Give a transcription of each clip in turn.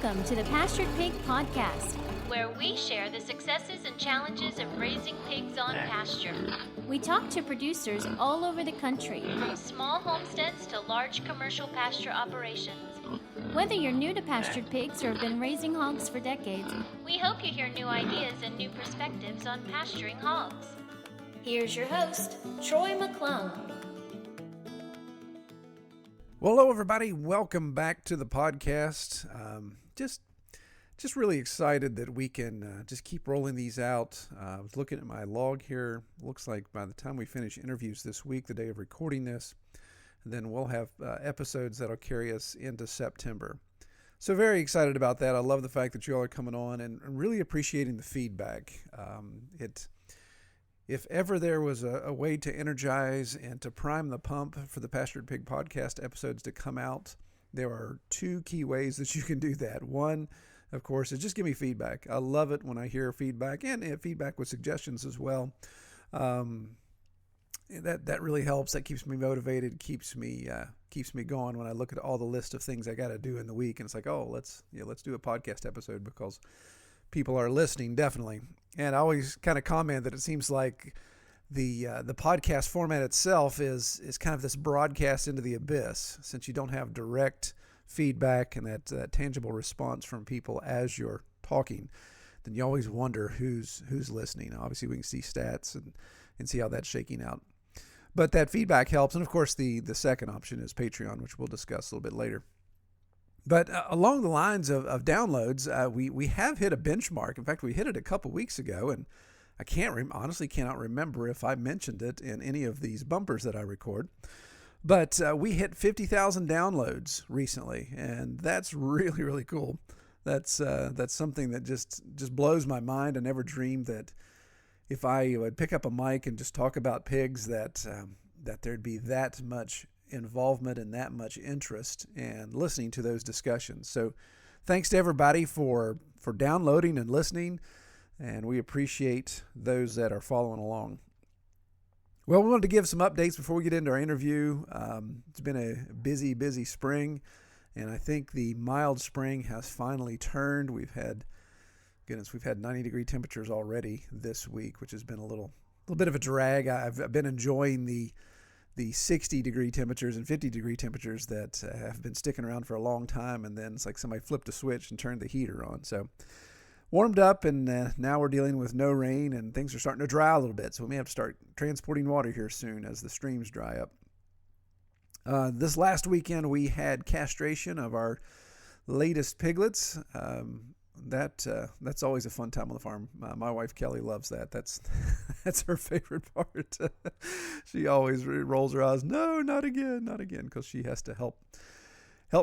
Welcome to the Pastured Pig Podcast, where we share the successes and challenges of raising pigs on pasture. We talk to producers all over the country, From small homesteads to large commercial pasture operations. Whether you're new to pastured pigs or have been raising hogs for decades, We hope you hear new ideas and new perspectives on pasturing hogs. here's your host, Troy McClung. Well, hello, everybody. Welcome back to the podcast. Just really excited that we can just keep rolling these out. I was looking at my log here. Looks like by the time we finish interviews this week, the day of recording this, and then we'll have episodes that'll carry us into September. So very excited about that. I love the fact that you all are coming on and really appreciating the feedback. If ever there was a way to energize and to prime the pump for the Pastured Pig podcast episodes to come out, there are two key ways that you can do that. One, of course, is just give me feedback. I love it when I hear feedback and feedback with suggestions as well. That really helps. That keeps me motivated, keeps me going when I look at all the list of things I got to do in the week, and it's like, oh, let's do a podcast episode because people are listening, definitely. And I always kind of comment that it seems like the podcast format itself is kind of this broadcast into the abyss, since you don't have direct feedback and that tangible response from people as you're talking. Then you always wonder who's listening. Obviously, we can see stats and see how that's shaking out. But that feedback helps. And of course, the second option is Patreon, which we'll discuss a little bit later. But along the lines of downloads, we have hit a benchmark. In fact, we hit it a couple weeks ago, and I honestly cannot remember if I mentioned it in any of these bumpers that I record. But we hit 50,000 downloads recently, and that's really, really cool. That's something that just blows my mind. I never dreamed that if I would pick up a mic and just talk about pigs, that there'd be that much involvement and that much interest and listening to those discussions. So thanks to everybody for downloading and listening, and we appreciate those that are following along. Well, we wanted to give some updates before we get into our interview. It's been a busy spring, and I think the mild spring has finally turned. We've had 90-degree temperatures already this week, which has been a little bit of a drag. I've been enjoying the 60-degree temperatures and 50-degree temperatures that have been sticking around for a long time, and then it's like somebody flipped a switch and turned the heater on. So warmed up, and now we're dealing with no rain, and things are starting to dry a little bit. So we may have to start transporting water here soon as the streams dry up. This last weekend, we had castration of our latest piglets. That's always a fun time on the farm. My wife Kelly loves that. That's her favorite part. She always rolls her eyes. No, not again, because she has to help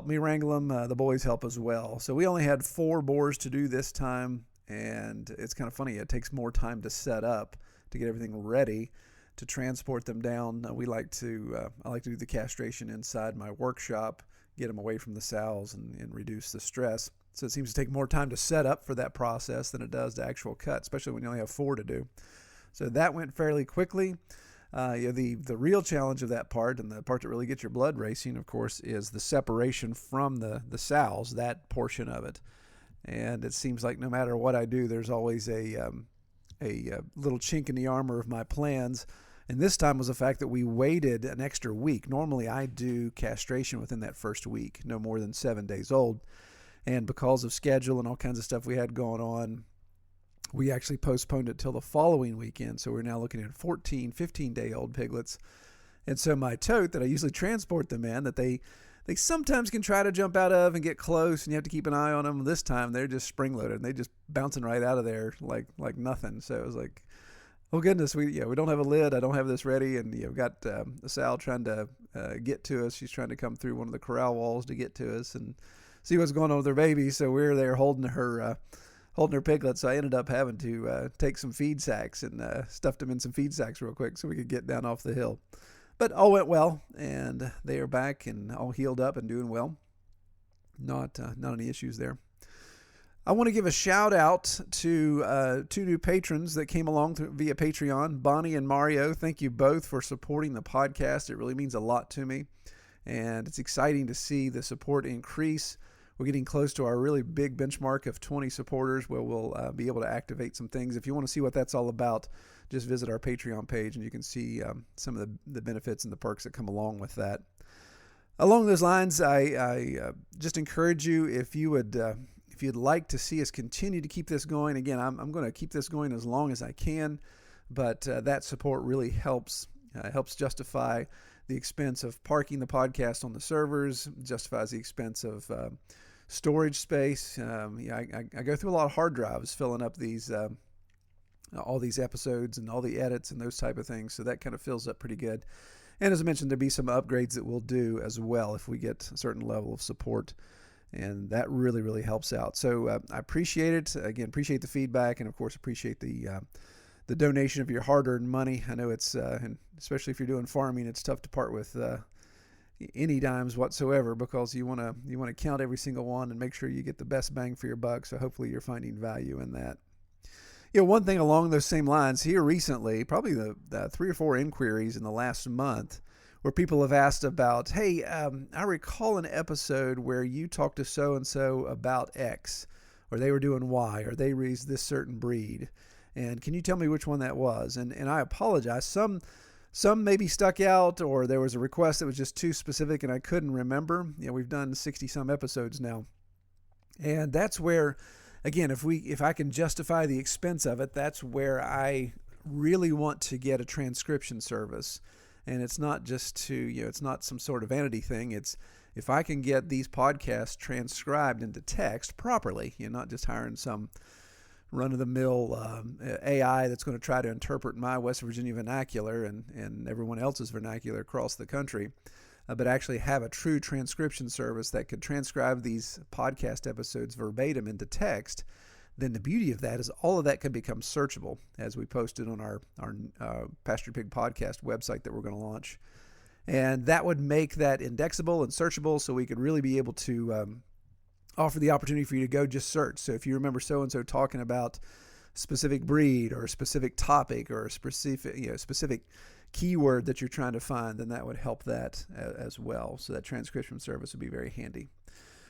me wrangle them. The boys help as well. So we only had 4 boars to do this time, and it's kind of funny. It takes more time to set up to get everything ready to transport them down. I like to do the castration inside my workshop, get them away from the sows and reduce the stress. So it seems to take more time to set up for that process than it does to actual cut, especially when you only have 4 to do. So that went fairly quickly. The real challenge of that part, and the part that really gets your blood racing, of course, is the separation from the sows, that portion of it. And it seems like no matter what I do, there's always a little chink in the armor of my plans. And this time was the fact that we waited an extra week. Normally I do castration within that first week, no more than 7 days old. And because of schedule and all kinds of stuff we had going on, we actually postponed it till the following weekend. So we're now looking at 14, 15-day-old piglets. And so my tote that I usually transport them in, that they sometimes can try to jump out of and get close, and you have to keep an eye on them. This time they're just spring-loaded, and they just bouncing right out of there like nothing. So it was like, oh goodness, we don't have a lid. I don't have this ready, and we got the sow trying to get to us. She's trying to come through one of the corral walls to get to us and see what's going on with her baby. So we were there holding her piglets. So I ended up having to take some feed sacks and stuffed them in some feed sacks real quick so we could get down off the hill. But all went well, and they are back and all healed up and doing well. Not any issues there. I want to give a shout out to 2 new patrons that came along via Patreon, Bonnie and Mario. Thank you both for supporting the podcast. It really means a lot to me, and it's exciting to see the support increase. we're getting close to our really big benchmark of 20 supporters where we'll be able to activate some things. If you want to see what that's all about, just visit our Patreon page and you can see some of the benefits and the perks that come along with that. Along those lines, I just encourage you, if you'd like to see us continue to keep this going, again, I'm going to keep this going as long as I can, but that support really helps justify the expense of parking the podcast on the servers, justifies the expense of storage space. I go through a lot of hard drives filling up these all these episodes and all the edits and those type of things, so that kind of fills up pretty good. And as I mentioned, there'll be some upgrades that we'll do as well if we get a certain level of support, and that really, really helps out. So I appreciate it. Again, appreciate the feedback, and of course appreciate the donation of your hard-earned money. I know it's, and especially if you're doing farming, it's tough to part with any dimes whatsoever, because you want to count every single one and make sure you get the best bang for your buck. So hopefully you're finding value in that. One thing along those same lines here recently, probably the 3 or 4 inquiries in the last month, where people have asked about, hey, I recall an episode where you talked to so-and-so about X, or they were doing Y, or they raised this certain breed. And can you tell me which one that was? And I apologize. Some maybe stuck out, or there was a request that was just too specific and I couldn't remember. We've done 60-some episodes now. And that's where, again, if I can justify the expense of it, that's where I really want to get a transcription service. And it's not just to, it's not some sort of vanity thing. It's if I can get these podcasts transcribed into text properly, not just hiring some run-of-the-mill AI that's going to try to interpret my West Virginia vernacular and everyone else's vernacular across the country, but actually have a true transcription service that could transcribe these podcast episodes verbatim into text, then the beauty of that is all of that can become searchable, as we posted on our Pastured Pig podcast website that we're going to launch. And that would make that indexable and searchable, so we could really be able to offer the opportunity for you to go just search. So if you remember so-and-so talking about a specific breed or a specific topic or a specific keyword that you're trying to find, then that would help that as well. So that transcription service would be very handy.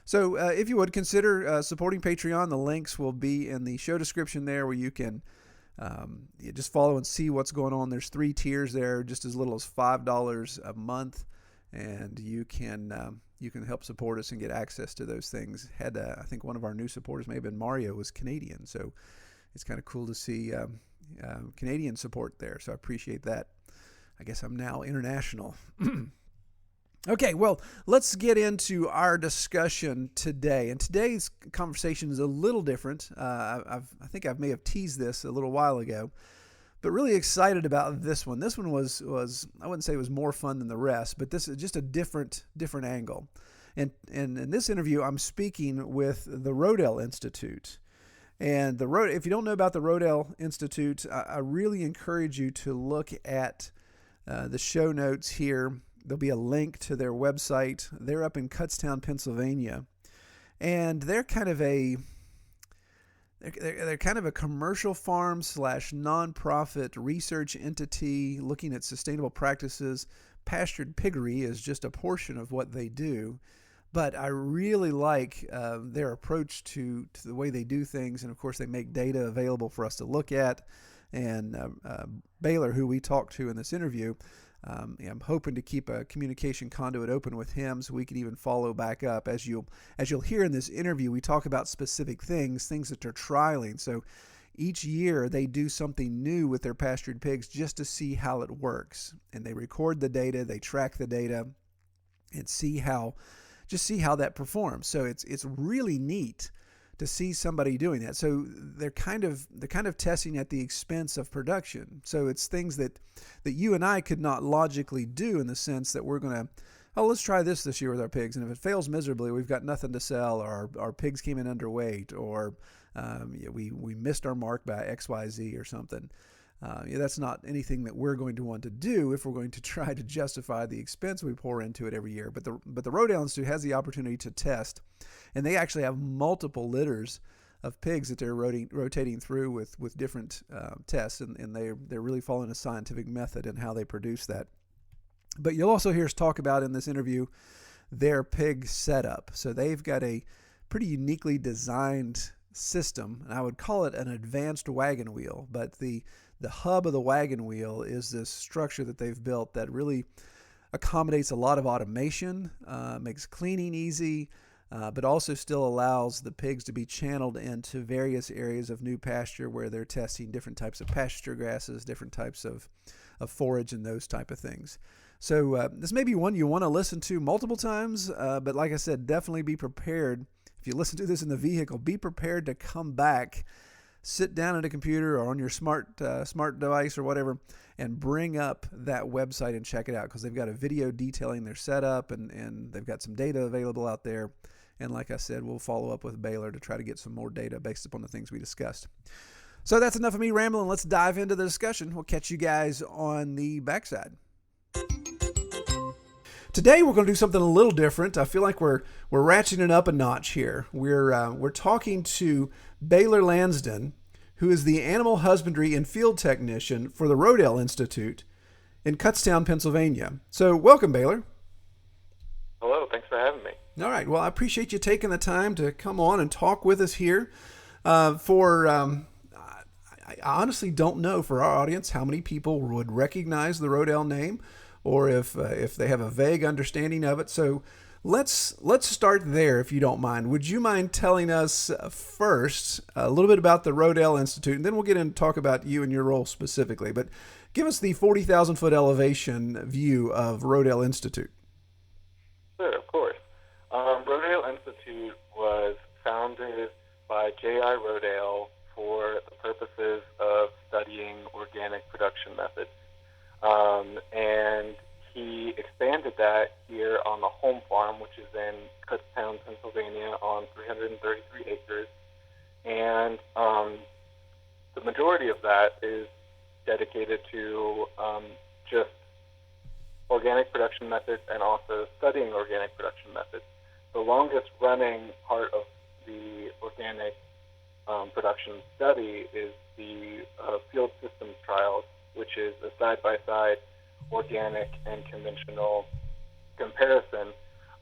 So if you would consider supporting Patreon, the links will be in the show description there, where you can just follow and see what's going on. There's 3 tiers there, just as little as $5 a month, and you can help support us and get access to those things. I think one of our new supporters, may have been Mario, was Canadian, so it's kind of cool to see Canadian support there. So I appreciate that. I guess I'm now international. Okay, well, let's get into our discussion today. And today's conversation is a little different. I think I may have teased this a little while ago, but really excited about this one. This one was I wouldn't say it was more fun than the rest, but this is just a different angle. And in this interview, I'm speaking with the Rodale Institute. And if you don't know about the Rodale Institute, I really encourage you to look at the show notes here. There'll be a link to their website. They're up in Kutztown, Pennsylvania, and they're kind of a commercial farm / nonprofit research entity looking at sustainable practices. Pastured piggery is just a portion of what they do, but I really like their approach to the way they do things, and of course they make data available for us to look at. And Baylor, who we talked to in this interview, I'm hoping to keep a communication conduit open with him so we can even follow back up. As you'll hear in this interview, we talk about specific things that they're trialing. So each year they do something new with their pastured pigs just to see how it works. And they record the data, they track the data, and see how that performs. So it's really neat to see somebody doing that. So they're kind of testing at the expense of production. So it's things that you and I could not logically do, in the sense that we're going to, let's try this year with our pigs. And if it fails miserably, we've got nothing to sell, or our pigs came in underweight, or we missed our mark by XYZ or something. That's not anything that we're going to want to do if we're going to try to justify the expense we pour into it every year. But the Rodale Institute has the opportunity to test, and they actually have multiple litters of pigs that they're rotating through with different tests, and they're really following a scientific method in how they produce that. But you'll also hear us talk about in this interview their pig setup. So they've got a pretty uniquely designed system, and I would call it an advanced wagon wheel. But the hub of the wagon wheel is this structure that they've built that really accommodates a lot of automation, makes cleaning easy, but also still allows the pigs to be channeled into various areas of new pasture where they're testing different types of pasture grasses, different types of forage, and those type of things. So this may be one you want to listen to multiple times, but like I said, definitely be prepared. If you listen to this in the vehicle, be prepared to come back, sit down at a computer or on your smart device or whatever, and bring up that website and check it out, because they've got a video detailing their setup, and they've got some data available out there. And like I said, we'll follow up with Baylor to try to get some more data based upon the things we discussed. So that's enough of me rambling. Let's dive into the discussion. We'll catch you guys on the backside. Today we're going to do something a little different. I feel like we're ratcheting it up a notch here. We're talking to Baylor Lansden, who is the animal husbandry and field technician for the Rodale Institute in Kutztown, Pennsylvania. So welcome, Baylor. Hello, thanks for having me. All right. Well, I appreciate you taking the time to come on and talk with us here. I honestly don't know for our audience how many people would recognize the Rodale name, or if they have a vague understanding of it. So let's start there, if you don't mind. Would you mind telling us first a little bit about the Rodale Institute, and then we'll get into talk about you and your role specifically. But give us the 40,000-foot elevation view of Rodale Institute. Sure, of course. Rodale Institute was founded by J.I. Rodale for the purposes of studying organic production methods. And he expanded that here on the home farm, which is in Kutztown, Pennsylvania, on 333 acres. And the majority of that is dedicated to just organic production methods and also studying organic production methods. The longest running part of the organic production study is the field systems trials, which is a side-by-side organic and conventional comparison.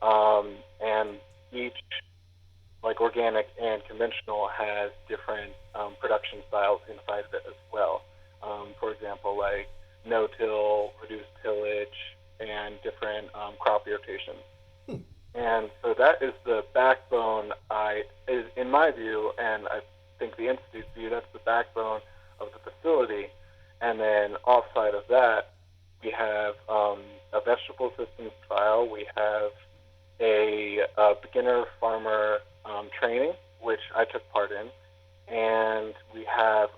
And each, like organic and conventional, has different production styles inside of it as well. For example, like no-till, reduced tillage, and different crop rotations. And so that is the backbone, is in my view, and I think the Institute's view, that's the backbone of the facility. And then offside of that, we have a vegetable systems trial. We have a beginner farmer training, which I took part in. And we have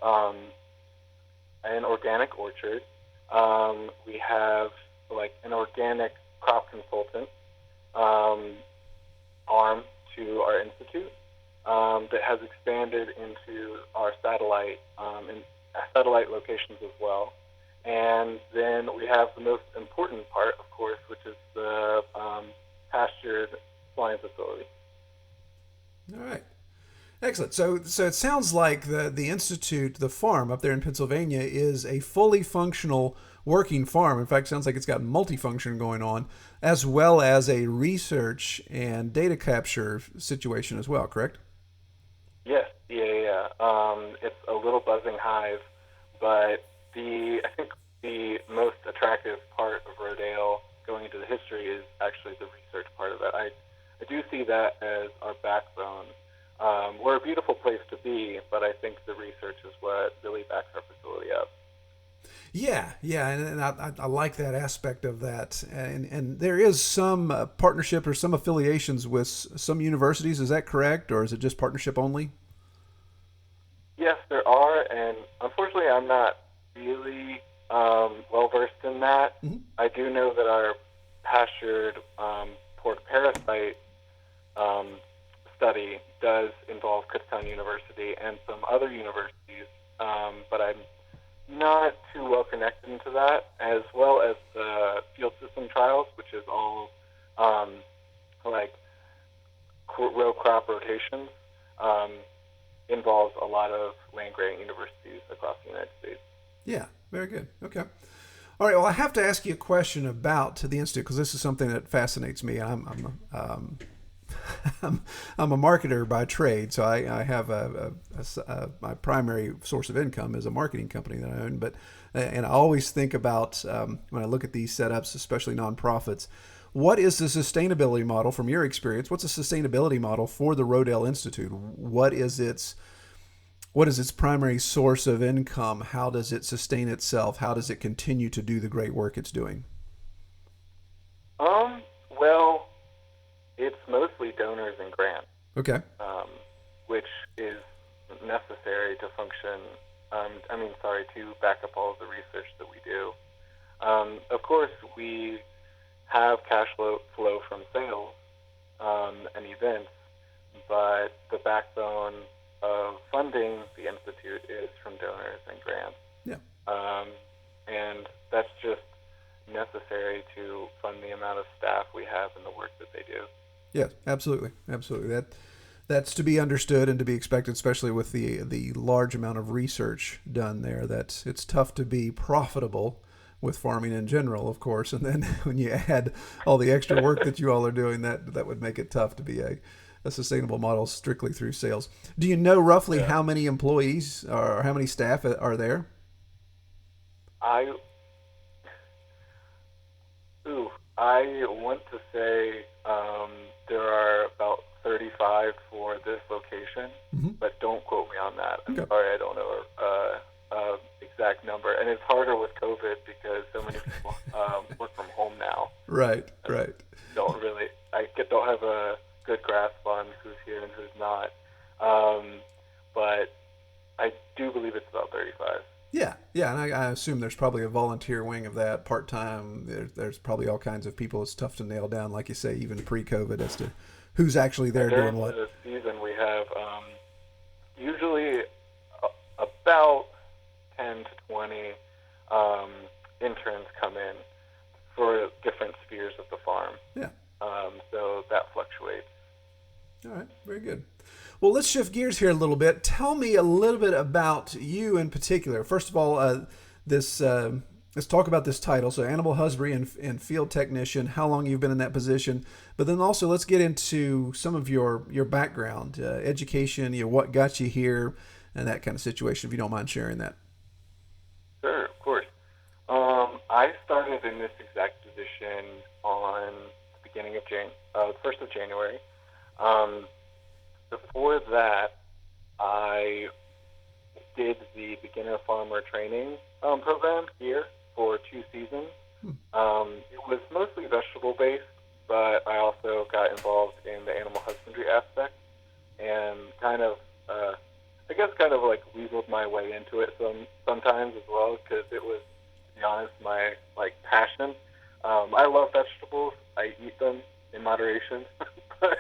an organic orchard. We have like an organic crop consultant arm to our institute that has expanded into our satellite locations as well. And then we have the most important part, of course, which is the pastured swine facility. All right. Excellent. So it sounds like the Institute, the farm up there in Pennsylvania, is a fully functional working farm. In fact, it sounds like it's got multifunction going on, as well as a research and data capture situation as well, correct? Yes. Yeah. It's a little buzzing hive, but I think the most attractive part of Rodale going into the history is actually the research part of it. I do see that as our backbone. We're a beautiful place to be, but I think the research is what really backs our facility up. Yeah, and I like that aspect of that. And there is some partnership or some affiliations with some universities. Is that correct, or is it just partnership only? Yes, there are, and unfortunately I'm not really well-versed in that. Mm-hmm. I do know that our pastured pork parasite study does involve Kutztown University and some other universities, but I'm not too well connected into that, as well as the field system trials, which is all like row crop rotations, involves a lot of land-grant universities across the United States. Yeah, very good. Okay. All right. Well, I have to ask you a question about the Institute, because this is something that fascinates me. I'm I'm a marketer by trade, so I have my primary source of income is a marketing company that I own. But and I always think about when I look at these setups, especially nonprofits, what is the sustainability model from your experience? What's a sustainability model for the Rodale Institute? What is its primary source of income? How does it sustain itself? How does it continue to do the great work it's doing? Well, it's mostly donors and grants. Okay. Which is necessary to function. To back up all of the research that we do. Of course, we have cash flow from sales and events, but the backbone of funding the Institute is from donors and grants. Yeah. And that's just necessary to fund the amount of staff we have and the work that they do. Yes, absolutely. That's to be understood and to be expected, especially with the large amount of research done there. That it's tough to be profitable with farming in general, of course, and then when you add all the extra work that you all are doing, that would make it tough to be a sustainable model strictly through sales. Do you know roughly how many employees or how many staff are there? I want to say there are about 35 for this location, but don't quote me on that. I'm sorry, I don't know exact number. And it's harder with COVID because so many people work from home now. Right. I don't have a good grasp on who's here and who's not. But I do believe it's about 35. Yeah, and I assume there's probably a volunteer wing of that, part-time. There's probably all kinds of people. It's tough to nail down, like you say, even pre-COVID, as to who's actually there doing what. During the season, we have usually about 10 to 20 interns come in for different spheres of the farm. Yeah. So that fluctuates. All right, very good. Well, let's shift gears here a little bit. Tell me a little bit about you in particular. First of all, let's talk about this title. So, animal husbandry and field technician. How long you've been in that position? But then also, let's get into some of your background, education. What got you here, and that kind of situation. If you don't mind sharing that. Sure, of course. I started in this exact position on the beginning of the 1st of January. Before that, I did the beginner farmer training program here for 2 seasons. It was mostly vegetable based, but I also got involved in the animal husbandry aspect and kind of like weaseled my way into it sometimes as well, because it was, to be honest, my passion. I love vegetables. I eat them in moderation, but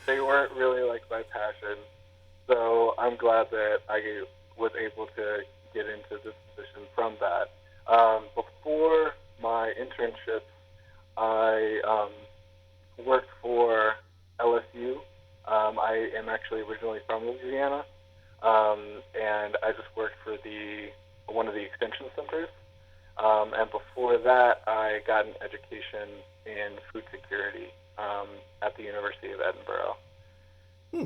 they weren't really my passion. So I'm glad that I was able to get into this position from that. Before my internship, I worked for LSU. I am actually originally from Louisiana, and I just worked for one of the extension centers. And before that, I got an education in food security at the University of Edinburgh,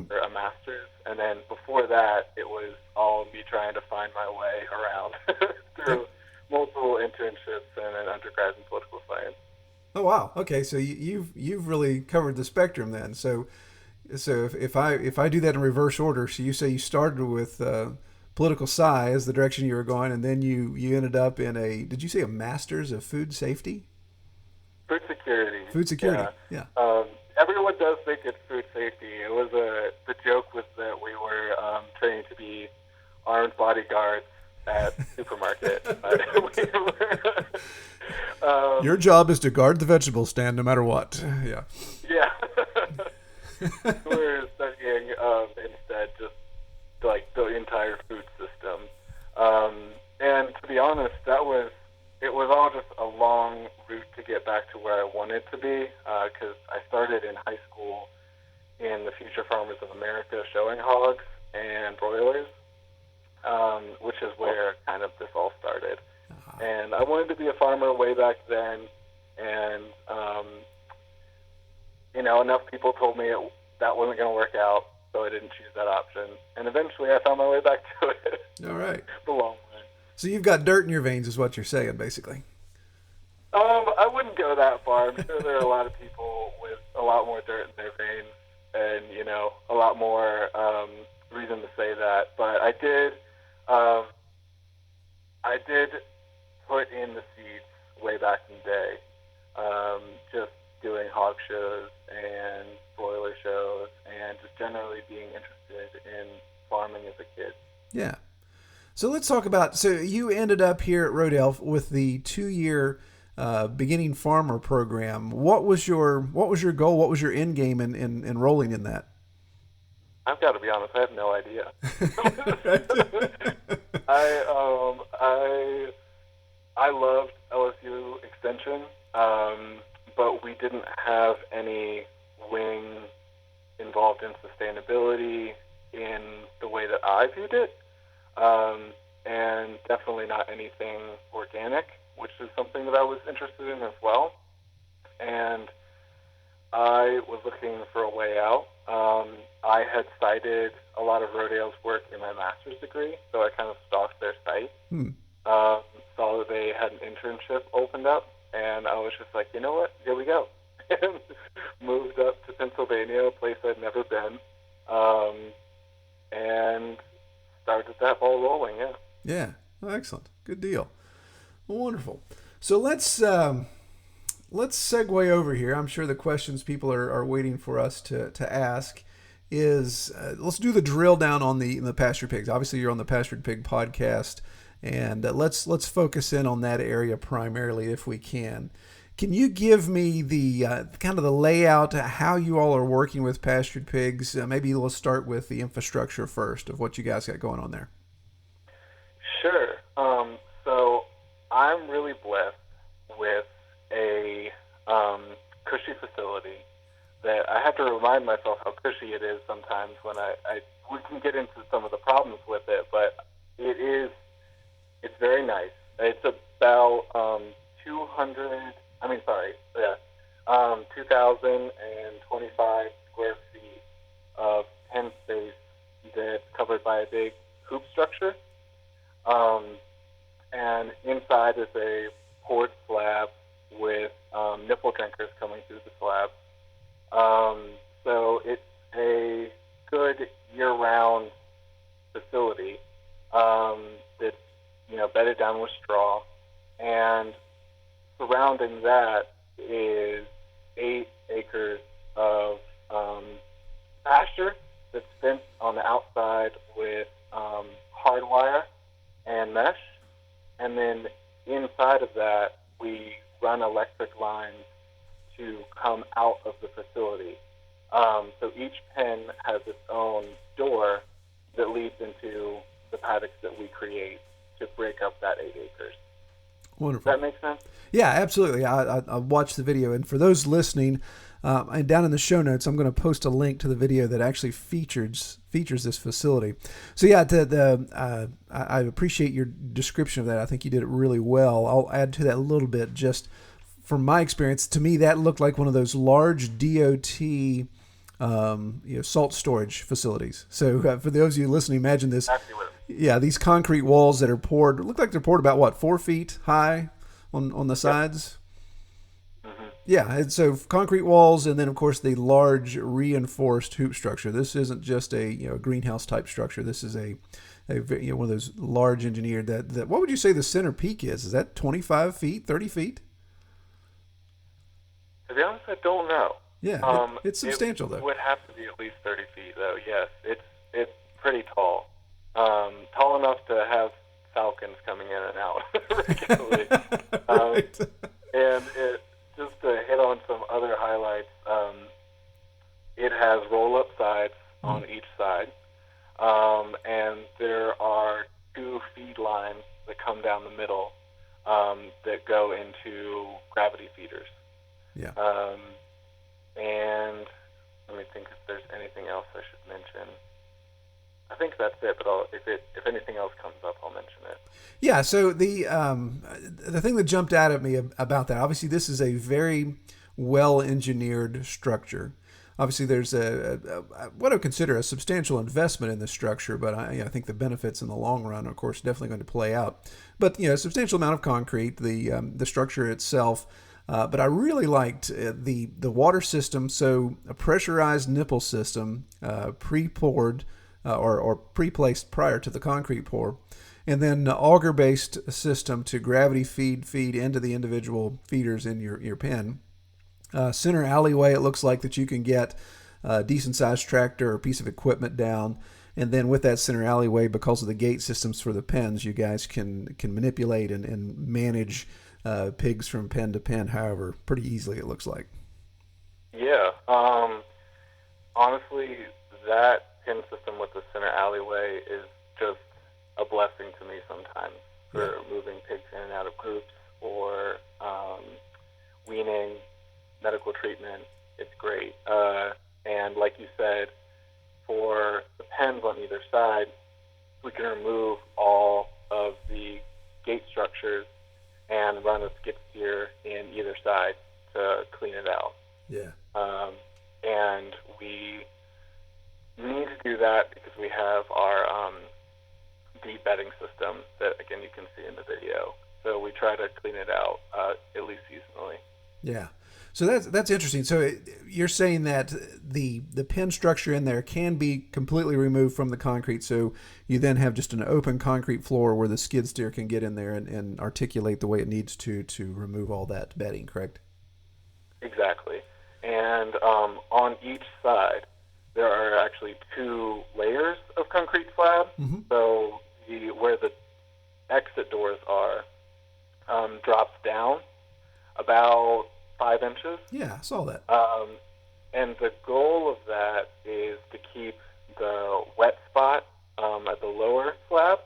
for a master's. And then before that, it was all me trying to find my way around through multiple internships and an undergrad in political science. Oh wow! Okay, so you've really covered the spectrum then. So if I do that in reverse order, so you say you started with political science, the direction you were going, and then you ended up in did you say a master's of food safety? Food security. Food security. Yeah. Everyone does think it's food safety. It was the joke was that we were training to be armed bodyguards at supermarket. Your job is to guard the vegetable stand no matter what. Yeah. Yeah. We're studying instead just the entire food system. And to be honest, it was all just a long route to get back to where I wanted to be, because I started in high school in the Future Farmers of America showing hogs and broilers, which is where kind of this all started. And I wanted to be a farmer way back then, and enough people told me that wasn't going to work out, so I didn't choose that option. And eventually I found my way back to it. All right. The long way. So you've got dirt in your veins is what you're saying, basically. I wouldn't go that far. I'm sure there are a lot of people with a lot more dirt in their veins and, a lot more reason to say that. But I did put in the seeds way back in the day, just doing hog shows and broiler shows and just generally being interested in farming as a kid. Yeah. So let's talk about, so you ended up here at Rodale with the 2-year beginning farmer program. What was your goal? What was your end game in enrolling in that? I've got to be honest, I have no idea. I loved LSU Extension, but we didn't have any wing involved in sustainability in the way that I viewed it, and definitely not anything organic, which is something that I was interested in as well. And I was looking for a way out. I had cited a lot of Rodale's work in my master's degree, so I kind of stalked their site. Saw that they had an internship opened up, and I was just like, you know what, here we go. And moved up to Pennsylvania, a place I'd never been, and started that ball rolling, yeah. Yeah, well, excellent. Good deal. Well, wonderful. So let's segue over here. I'm sure the questions people are waiting for us to ask is, let's do the drill down on the pastured pigs. Obviously, you're on the Pastured Pig podcast, and let's focus in on that area primarily if we can. Can you give me the kind of the layout, how you all are working with pastured pigs? Maybe let's start with the infrastructure first of what you guys got going on there. Sure. So I'm really blessed with a cushy facility that I have to remind myself how cushy it is sometimes when we can get into some of the problems with it, but it's very nice. It's about 2,025 square feet of pen space that's covered by a big hoop structure. And inside is a poured slab with nipple drinkers coming through the slab. So it's a good year-round facility that's bedded down with straw, and surrounding that is 8 acres of pasture that's fenced on the outside with hardwire and mesh, and then inside of that we run electric lines to come out of the facility. So each pen has its own door that leads into the paddocks that we create to break up that 8 acres. Wonderful. Does that make sense? Yeah, absolutely. I watched the video, and for those listening, and down in the show notes, I'm going to post a link to the video that actually features this facility. So yeah, I appreciate your description of that. I think you did it really well. I'll add to that a little bit. Just from my experience, to me, that looked like one of those large DOT salt storage facilities. So for those of you listening, imagine this. Yeah, these concrete walls that are poured, look like they're poured about 4 feet high on the sides. Mm-hmm. Yeah, and so concrete walls, and then of course the large reinforced hoop structure. This isn't just a greenhouse type structure. This is a one of those large engineered that. What would you say the center peak is? Is that 25 feet, 30 feet? To be honest, I don't know. Yeah, it's substantial though. It would have to be at least 30 feet though. Yes, it's pretty tall. Tall enough to have falcons coming in and out regularly. Right. And just to hit on some other highlights, it has roll-up sides on each side, and there are 2 feed lines that come down the middle that go into gravity feeders. Yeah. And let me think if there's anything else I should mention. I think that's it, but if anything else comes up, I'll mention it. Yeah, so the thing that jumped out at me about that, obviously this is a very well-engineered structure. obviously there's what I would consider a substantial investment in this structure, but I think the benefits in the long run are, of course, definitely going to play out. But a substantial amount of concrete, the structure itself. But I really liked the water system. So a pressurized nipple system, pre-poured or pre-placed prior to the concrete pour, and then an auger-based system to gravity feed into the individual feeders in your pen. Center alleyway, it looks like that you can get a decent-sized tractor or piece of equipment down. And then with that center alleyway, because of the gate systems for the pens, you guys can manipulate and manage pigs from pen to pen, however, pretty easily, it looks like. Yeah. Honestly, that pen system with the center alleyway is just a blessing to me sometimes for moving pigs in and out of groups or weaning, medical treatment. It's great. And like you said, for the pens on either side, we can remove all of the gate structures and run a skid steer in either side to clean it out. Yeah. And we need to do that because we have our deep bedding system that, again, you can see in the video. So we try to clean it out at least seasonally. Yeah. So that's interesting. So you're saying that the pen structure in there can be completely removed from the concrete, so you then have just an open concrete floor where the skid steer can get in there and articulate the way it needs to remove all that bedding, correct? Exactly. And on each side, there are actually 2 layers of concrete slab. Mm-hmm. So where the exit doors are drops down about 5 inches. Yeah, I saw that. And the goal of that is to keep the wet spot at the lower slab.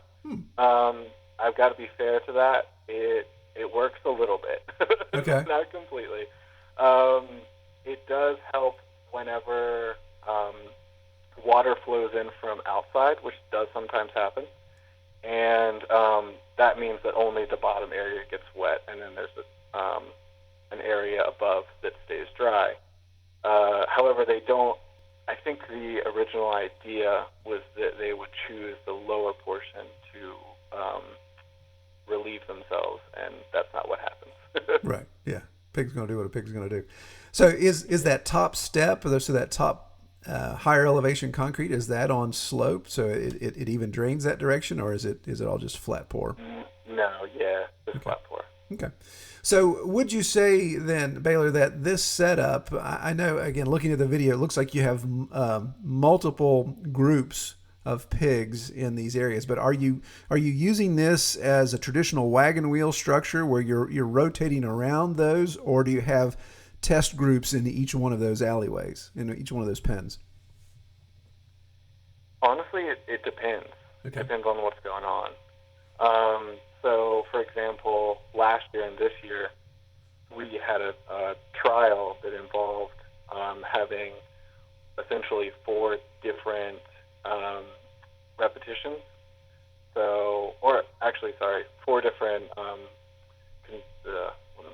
I've got to be fair to that. It works a little bit. Okay. Not completely. It does help whenever water flows in from outside, which does sometimes happen. And that means that only the bottom area gets wet, and then there's an area above that stays dry. However, they don't. I think the original idea was that they would choose the lower portion to relieve themselves, and that's not what happens. Right. Yeah. Pig's going to do what a pig's going to do. So is that top step, or so that top higher elevation concrete, is that on slope, so it even drains that direction, or is it all just flat pour? No. Yeah. Just flat pour. Okay. So would you say then, Baylor, that this setup, I know, again, looking at the video, it looks like you have multiple groups of pigs in these areas, but are you using this as a traditional wagon wheel structure where you're rotating around those, or do you have test groups in each one of those alleyways, in each one of those pens? Honestly, it depends. Okay. It depends on what's going on. So, for example, last year and this year, we had a trial that involved having essentially 4 different repetitions. So, or actually, sorry, 4 different, what am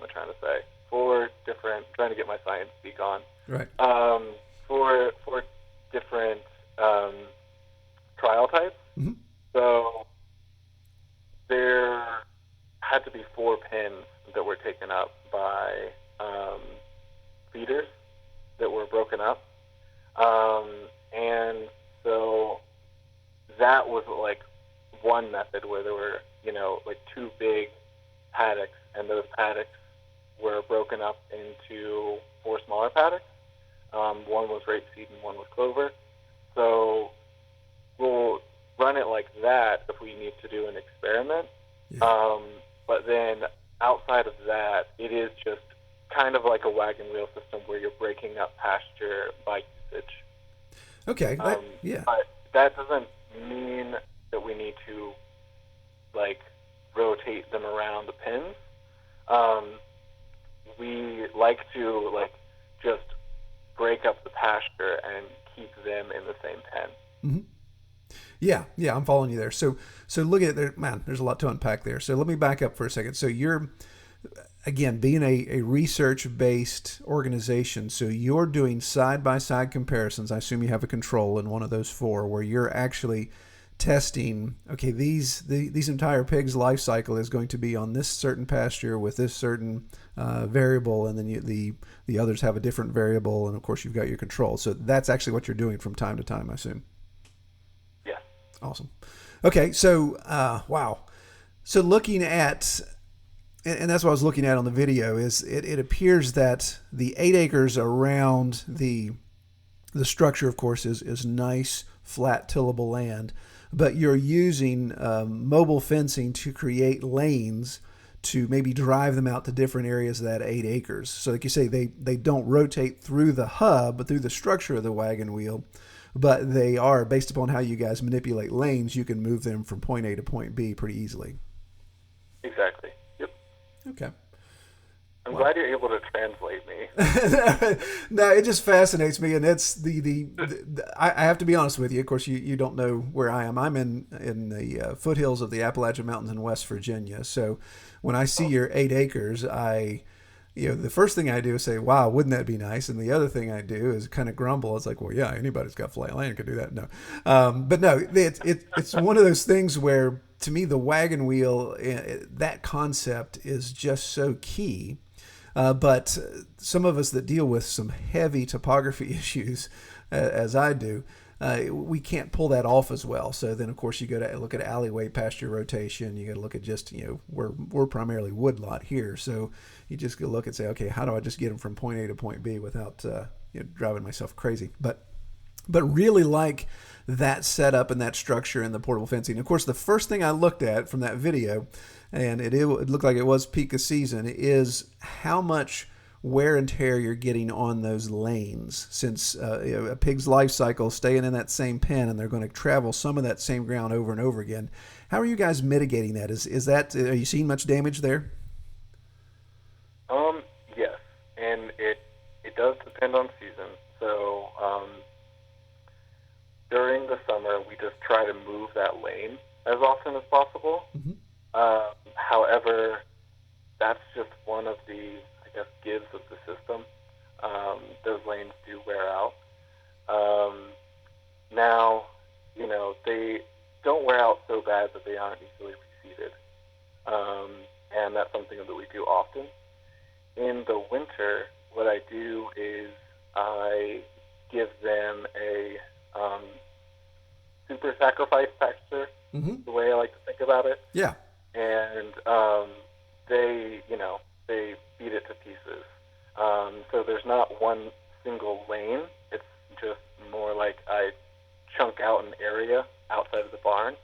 I trying to say? 4 different, trying to get my science speak on. Right. 4 different trial types. Mm-hmm. So, there had to be 4 pens that were taken up by feeders that were broken up. And so that was like one method where there were, like 2 big paddocks, and those paddocks were broken up into 4 smaller paddocks. One was rapeseed and one was clover. So we'll run it like that if we need to do an experiment. Yeah. But then outside of that, it is just kind of like a wagon wheel system where you're breaking up pasture by usage. Okay. Yeah. But that doesn't mean that we need to rotate them around the pens. We like to just break up the pasture and keep them in the same pen. Mm-hmm. Yeah, I'm following you there. So look at there, man. There's a lot to unpack there. So let me back up for a second. So again, being a research-based organization, so you're doing side-by-side comparisons. I assume you have a control in one of those four where you're actually testing, okay, these entire pig's life cycle is going to be on this certain pasture with this certain variable, and then the others have a different variable, and of course you've got your control. So that's actually what you're doing from time to time, I assume. Yeah. Awesome. Okay, so wow. So looking at, and that's what I was looking at on the video, is it appears that the 8 acres around the structure, of course, is nice, flat, tillable land, but you're using mobile fencing to create lanes to maybe drive them out to different areas of that 8 acres. So like you say, they don't rotate through the hub, but through the structure of the wagon wheel, but they are, based upon how you guys manipulate lanes, you can move them from point A to point B pretty easily. Exactly. Yep. Okay. I'm glad you're able to translate me. No, it just fascinates me, and it's I have to be honest with you. Of course, you don't know where I am. I'm in the foothills of the Appalachian Mountains in West Virginia. So when I see your 8 acres, the first thing I do is say, "Wow, wouldn't that be nice?" And the other thing I do is kind of grumble. It's like, "Well, yeah, anybody's got flat land can do that." No, but no, it's one of those things where, to me, the wagon wheel, that concept is just so key. But some of us that deal with some heavy topography issues, as I do, we can't pull that off as well. So then, of course, you got to look at alleyway pasture rotation. You got to look at just, we're primarily woodlot here. So you just go look and say, okay, how do I just get them from point A to point B without driving myself crazy? But really like that setup and that structure and the portable fencing. Of course, the first thing I looked at from that video, and it looked like it was peak of season, is how much wear and tear you're getting on those lanes. Since a pig's life cycle staying in that same pen, and they're going to travel some of that same ground over and over again. How are you guys mitigating that? Is that, are you seeing much damage there? Yes, and it does depend on season. So during the summer, we just try to move that lane as often as possible. Mm-hmm. However, that's just one of the, I guess, gives of the system. Those lanes do wear out. Now, they don't wear out so bad that they aren't easily reseeded. And that's something that we do often. In the winter, what I do is I give them a super sacrifice texture, Mm-hmm. the way I like to think about it. Yeah. And they beat it to pieces. So there's not one single lane. It's just more like I chunk out an area outside of the barn.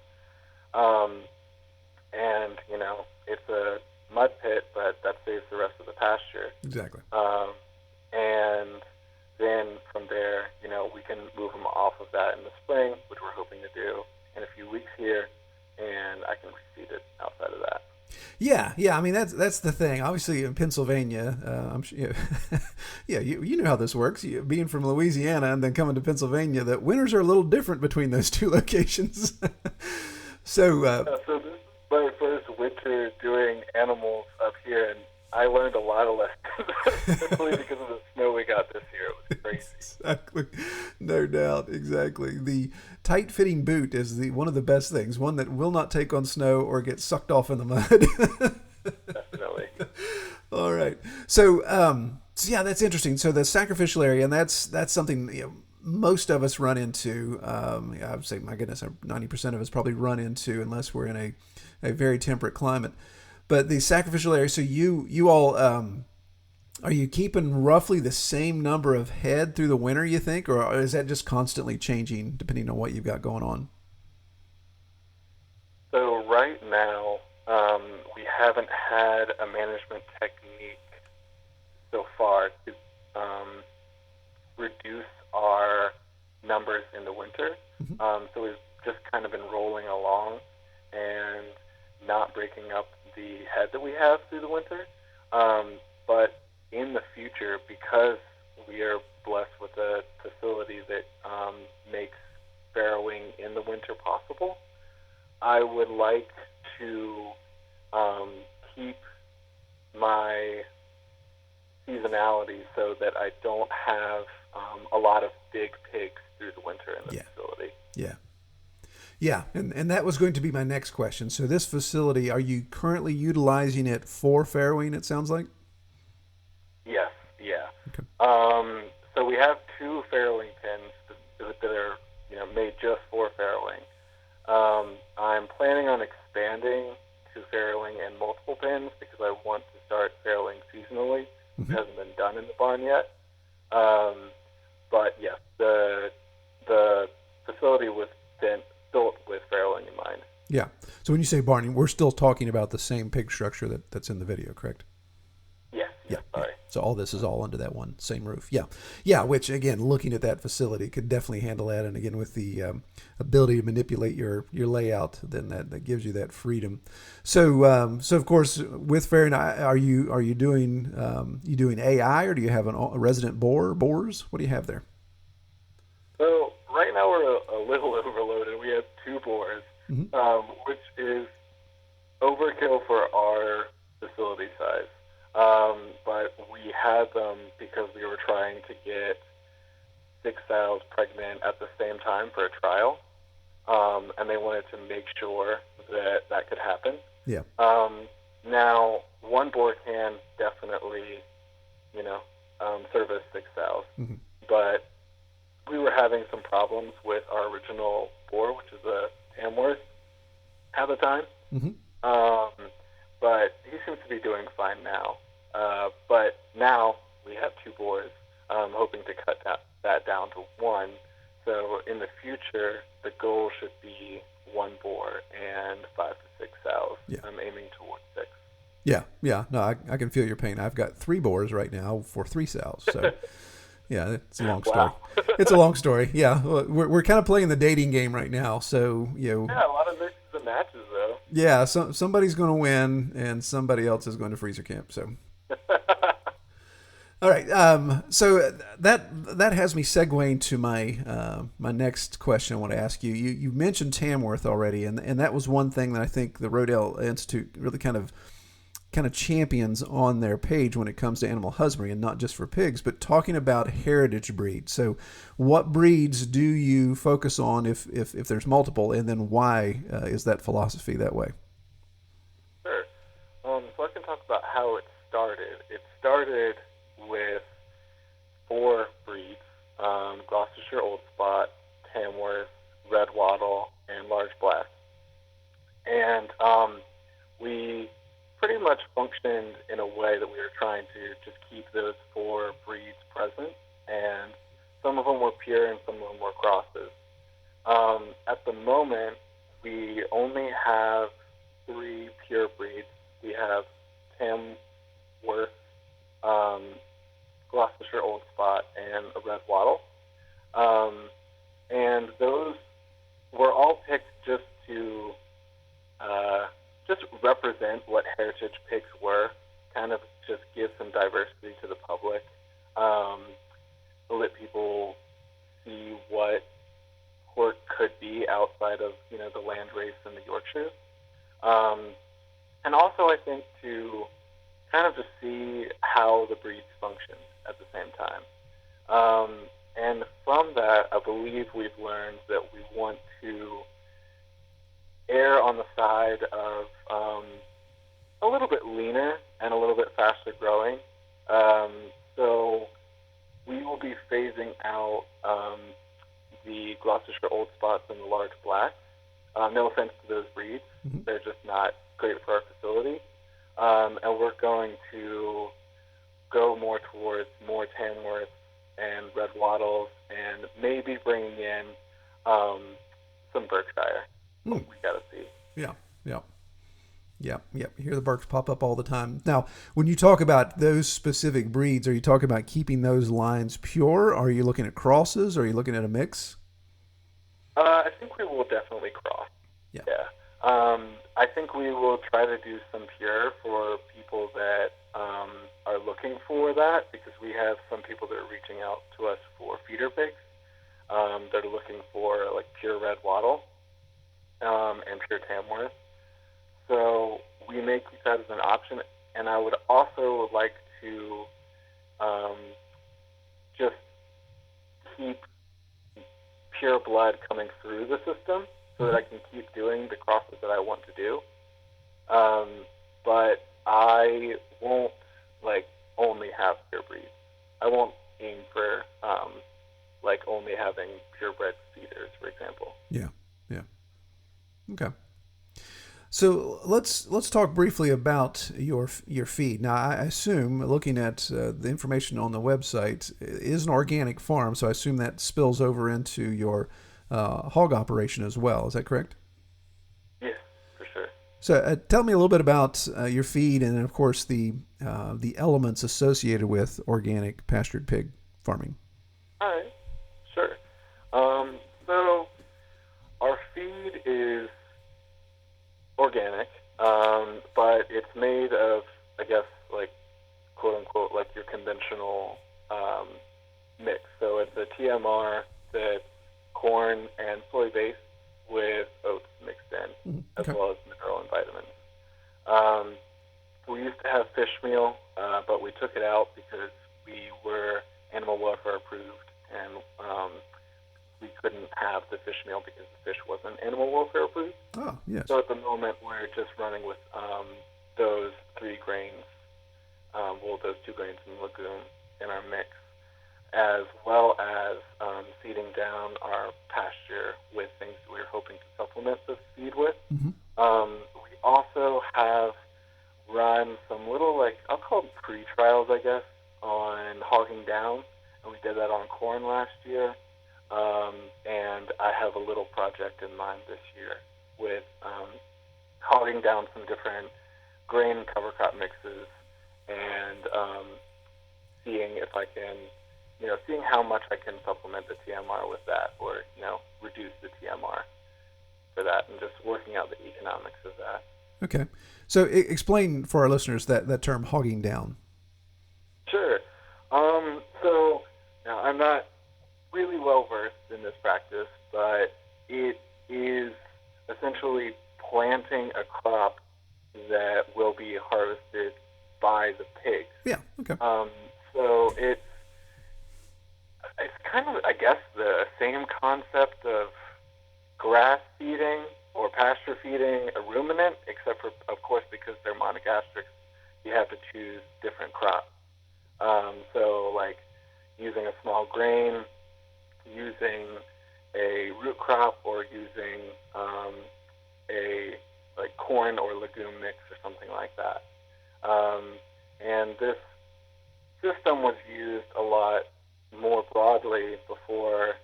And, it's a mud pit, but that saves the rest of the pasture. Exactly. And then from there, we can move them off of that in the spring, which we're hoping to do in a few weeks here, and I can reseed it outside of that. Yeah. I mean, that's the thing. Obviously, in Pennsylvania, I'm sure. Yeah, you know how this works. Being from Louisiana and then coming to Pennsylvania, that winters are a little different between those two locations. So this is my first winter doing animals up here, and I learned a lot of lessons, especially because of the snow we got this year. It was crazy. Exactly. No doubt. Exactly. The tight-fitting boot is one of the best things, one that will not take on snow or get sucked off in the mud. Definitely. All right. So yeah, that's interesting. So the sacrificial area, and that's something most of us run into. I would say, my goodness, 90% of us probably run into, unless we're in a very temperate climate. But the sacrificial area, so you all, are you keeping roughly the same number of head through the winter, you think? Or is that just constantly changing depending on what you've got going on? So right now, we haven't had a management technique so far to reduce our numbers in the winter. Mm-hmm. So we've just kind of been rolling along and not breaking up the head that we have through the winter. But in the future, because we are blessed with a facility that makes farrowing in the winter possible, I would like to keep my seasonality so that I don't have a lot of big pigs through the winter in the facility. Yeah. Yeah, and that was going to be my next question. So this facility, are you currently utilizing it for farrowing, it sounds like? Yes, yeah. Okay. So we have 2 farrowing pens that are made just for farrowing. I'm planning on expanding to farrowing in multiple pens because I want to start farrowing seasonally. It hasn't been done in the barn yet. But yes, the facility was built with farrowing in mind. Yeah. So when you say barn, we're still talking about the same pig structure that's in the video, correct? Yes. Yeah. Sorry. So all this is all under that one same roof. Yeah. Yeah. Which again, looking at that facility could definitely handle that. And again, with the ability to manipulate your layout, then that gives you that freedom. So of course, with farrowing, are you doing AI, or do you have a resident boars? What do you have there? So right now we're a little overloaded. We have 2 boars, which is overkill for our facility size. But we had them because we were trying to get 6 sows pregnant at the same time for a trial, and they wanted to make sure that could happen. Yeah. Now, 1 boar can definitely, service 6 sows, but we were having some problems with our original boar, which is a Tamworth at the time. But he seems to be doing fine now. But now we have 2 boars, hoping to cut that down to 1. So in the future, the goal should be 1 boar and 5 to 6 sows. Yeah. I'm aiming towards 6. Yeah. No, I can feel your pain. I've got 3 boars right now for 3 sows. So yeah, it's a long story. Wow. It's a long story. Yeah. We're kind of playing the dating game right now. So, Yeah, a lot of mixes and matches, though. Yeah, somebody's going to win and somebody else is going to freezer camp. So, all right. So that has me segueing to my next question I want to ask you. You mentioned Tamworth already, and that was one thing that I think the Rodale Institute really kind of champions on their page when it comes to animal husbandry, and not just for pigs, but talking about heritage breeds. So what breeds do you focus on if there's multiple, and then why is that philosophy that way? Sure. So I can talk about how it started. It started with 4 breeds, Gloucestershire Old Spot, Tamworth, Red Wattle, and Large Black. And we pretty much functioned in a way that we were trying to just keep those 4 breeds present, and some of them were pure and some of them were crosses. At the moment, we only have 3 pure breeds. We have Tamworth, Gloucestershire Old Spot, and a Red Wattle. And those were all picked just to represent what heritage pigs were, kind of just give some diversity to the public, let people see what pork could be outside of, the land race and the Yorkshire. And also, I think, to kind of just see how the breeds function at the same time. And from that, I believe we've learned that we want to err on the side of a little bit leaner and a little bit faster growing. So we will be phasing out the Gloucestershire Old Spots and the Large Blacks. No offense to those breeds. They're just not great for our facility. And we're going to go more towards more Tamworth and Red Wattles, and maybe bringing in some Berkshire. We got to see. Yeah. You hear the Berks pop up all the time. Now, when you talk about those specific breeds, are you talking about keeping those lines pure? Are you looking at crosses? Are you looking at a mix? I think we will definitely cross. Yeah. I think we will try to do some pure for people that are looking for that, because we have some people that are reaching out to us for feeder pigs that are looking for like pure Red Wattle and pure Tamworth. So we may keep that as an option. And I would also like to just keep pure blood coming through the system so that I can keep doing the crosses that I want to do. But I won't only have pure breeds. I won't aim for only having purebred feeders, for example. Yeah. Okay. So let's talk briefly about your feed. Now, I assume, looking at the information on the website, it is an organic farm, so I assume that spills over into your hog operation as well. Is that correct? Yes, for sure. So tell me a little bit about your feed and, of course, the elements associated with organic pastured pig farming. All right, sure. So our feed is organic, but it's made of, I guess, quote unquote, your conventional mix. So it's a TMR that's corn and soy based with oats mixed in, as well as mineral and vitamins. We used to have fish meal, but we took it out because we were animal welfare approved, and we couldn't have the fish meal because the fish wasn't animal welfare approved. Oh, yes. So at the moment, we're just running with those three grains, those two grains and legume in our mix, as well as seeding down our pasture with things we were hoping to supplement the feed with. We also have run some little, I'll call them pre-trials, I guess, on hogging down, and we did that on corn last year. And I have a little project in mind this year with hogging down some different grain cover crop mixes and seeing if I can, seeing how much I can supplement the TMR with that, or, reduce the TMR for that, and just working out the economics of that. Okay. So explain for our listeners that term hogging down. Sure. So now I'm not really well versed in this practice, but it is essentially planting a crop that will be harvested by the pigs. Yeah. Okay. So it's kind of, I guess, the same concept of grass feeding or pasture feeding a ruminant, except for, of course, because they're monogastrics, you have to choose different crops. So using a small grain, using a root crop, or using a corn or legume mix or something like that. And this system was used a lot more broadly before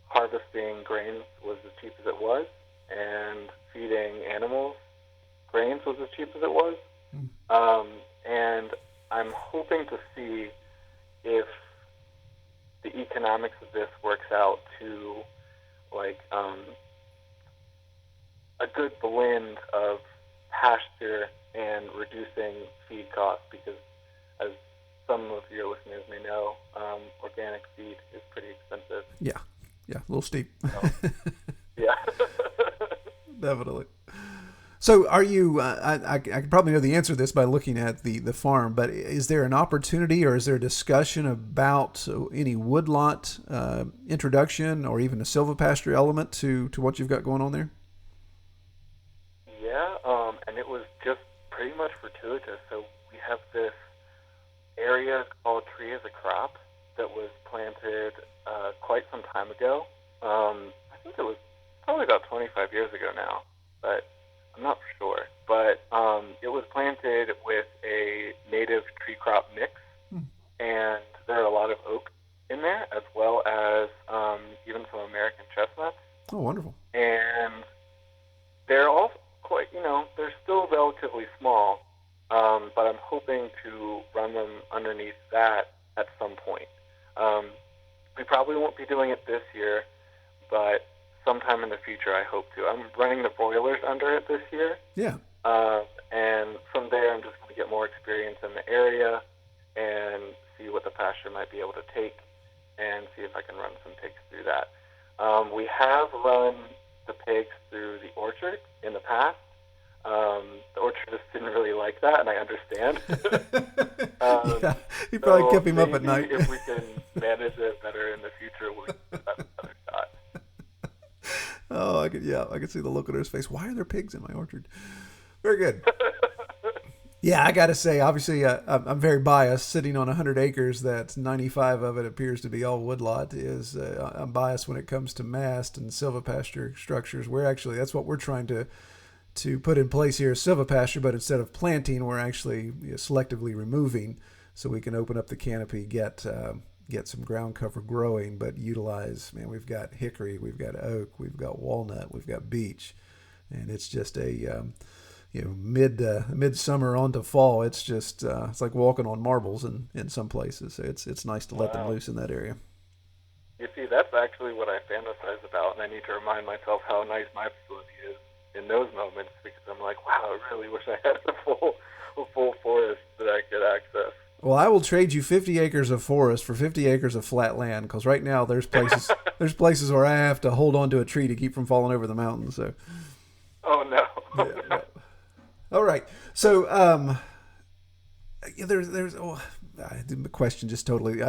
harvesting grains was as cheap as it was, and feeding animals grains was as cheap as it was. And I'm hoping to see if the economics of this works out to a good blend of pasture and reducing feed costs, because as some of your listeners may know, organic feed is pretty expensive. Yeah, a little steep. Yeah. Definitely. So are you, I probably know the answer to this by looking at the farm, but is there an opportunity, or is there a discussion about any woodlot introduction, or even a silvopasture element to what you've got going on there? Yeah, and it was just pretty much fortuitous. So we have this area called Tree as a Crop that was planted quite some time ago. I think it was probably about 25 years ago now, but I'm not sure. But it was planted with a native tree crop mix, and there are a lot of oak in there, as well as even some American chestnuts. Oh, wonderful. And they're all quite, they're still relatively small, but I'm hoping to run them underneath that at some point. We probably won't be doing it this year, but sometime in the future I hope to. I'm running the broilers under it this year. Yeah. And from there I'm just going to get more experience in the area and see what the pasture might be able to take, and see if I can run some pigs through that. We have run the pigs through the orchard in the past, The orchardist didn't really like that, and I understand. Yeah, he probably kept him up at night. If we can manage it better in the future, we'll give that another shot. Oh, I could see the look on his face. Why are there pigs in my orchard? Very good. Yeah, I got to say, obviously, I'm very biased. Sitting on 100 acres, that 95 of it appears to be all woodlot. I'm biased when it comes to mast and silvopasture structures. That's what we're trying to put in place here, is silvopasture, but instead of planting, we're actually selectively removing, so we can open up the canopy, get some ground cover growing, but utilize. Man, we've got hickory, we've got oak, we've got walnut, we've got beech, and it's just a midsummer onto fall, it's just it's like walking on marbles in some places. So it's nice to let them loose in that area. You see, that's actually what I fantasize about, and I need to remind myself how nice my facility is in those moments, because I'm like, wow, I really wish I had a full forest that I could access. Well, I will trade you 50 acres of forest for 50 acres of flat land, because right now there's places where I have to hold on to a tree to keep from falling over the mountain. So. Oh no. Yeah. All right. So, there's the question just totally,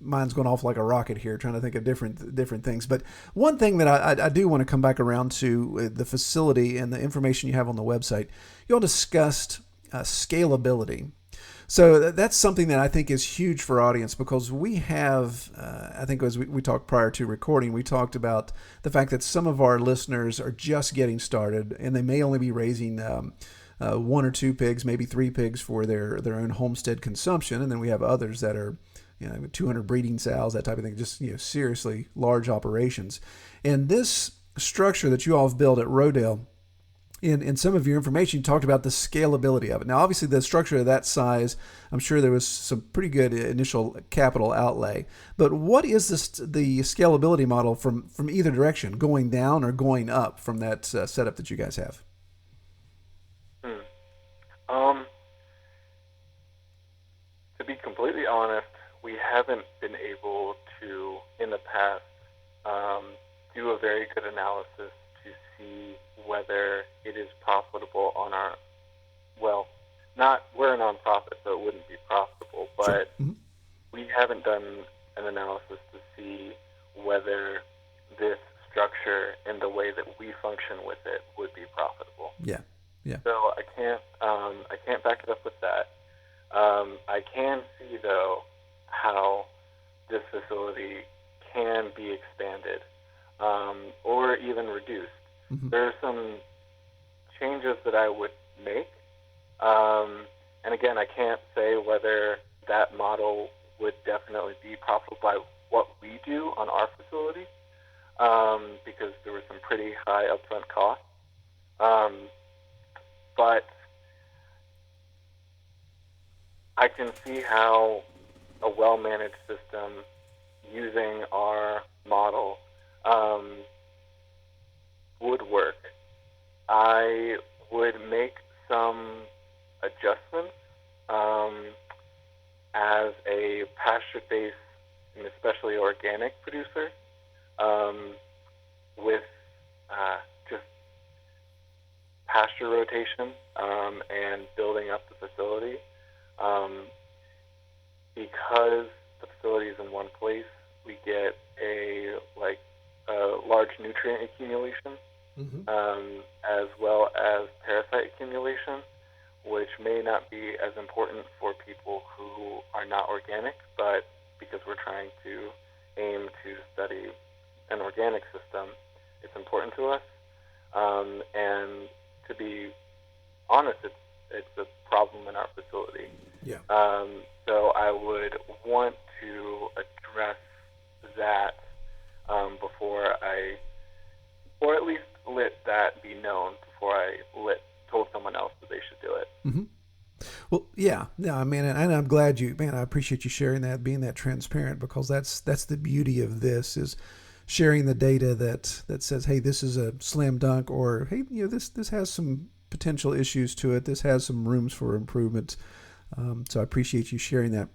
mine's going off like a rocket here, trying to think of different things. But one thing that I do want to come back around to, the facility and the information you have on the website. You all discussed scalability. So that's something that I think is huge for audience, because we have, I think as we talked prior to recording, we talked about the fact that some of our listeners are just getting started, and they may only be raising one or two pigs, maybe three pigs for their own homestead consumption. And then we have others that are, 200 breeding sows, that type of thing, just, seriously large operations. And this structure that you all have built at Rodale, in some of your information, you talked about the scalability of it. Now, obviously, the structure of that size, I'm sure there was some pretty good initial capital outlay. But what is the scalability model from either direction, going down or going up from that setup that you guys have? To be completely honest, we haven't been able to, in the past, do a very good analysis to see whether it is profitable on our, we're a nonprofit, so it wouldn't be profitable, but Sure. Mm-hmm. We haven't done an analysis to see whether this structure and the way that we function with it would be profitable. Yeah. So I can't back it up with that. I can see, though, how this facility can be expanded or even reduced. Mm-hmm. There are some changes that I would make. And again, I can't say whether that model would definitely be profitable by what we do on our facility, because there were some pretty high upfront costs. But I can see how a well-managed system using our model would work. I would make some adjustments as a pasture-based and especially organic producer, with just pasture rotation and building up the facility. Because the facility is in one place, we get a large nutrient accumulation, mm-hmm. As well as parasite accumulation, which may not be as important for people who are not organic, but because we're trying to aim to study an organic system, it's important to us. And to be honest, it's a problem in our facility. Yeah. So I would want to address that before I, or at least let that be known before I told someone else that they should do it. Mm-hmm. Well, yeah, I mean, and I'm glad I appreciate you sharing that, being that transparent, because that's the beauty of this, is sharing the data that says, hey, this is a slam dunk, or hey, this has some potential issues to it. This has some rooms for improvement. So I appreciate you sharing that.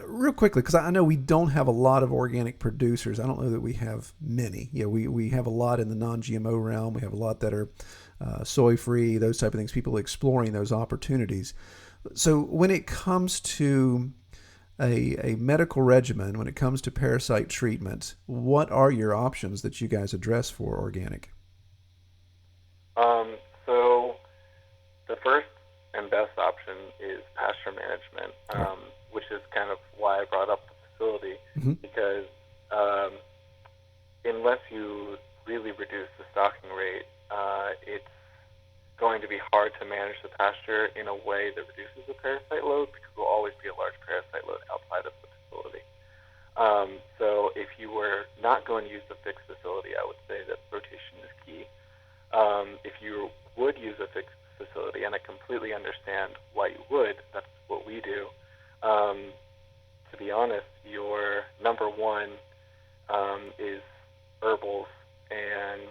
Real quickly, because I know we don't have a lot of organic producers. I don't know that we have many. We have a lot in the non-GMO realm. We have a lot that are soy-free, those type of things, people exploring those opportunities. So when it comes to a medical regimen, when it comes to parasite treatment, what are your options that you guys address for organic? So the first and best option is pasture management, which is kind of why I brought up the facility, because unless you really reduce the stocking rate, it's going to be hard to manage the pasture in a way that reduces the parasite load, because there will always be a large parasite load outside of the facility. So if you were not going to use the fixed facility, I would say that rotation is key. If you would use a fixed facility, and I completely understand why you would, that's what we do. To be honest, your number one is herbals and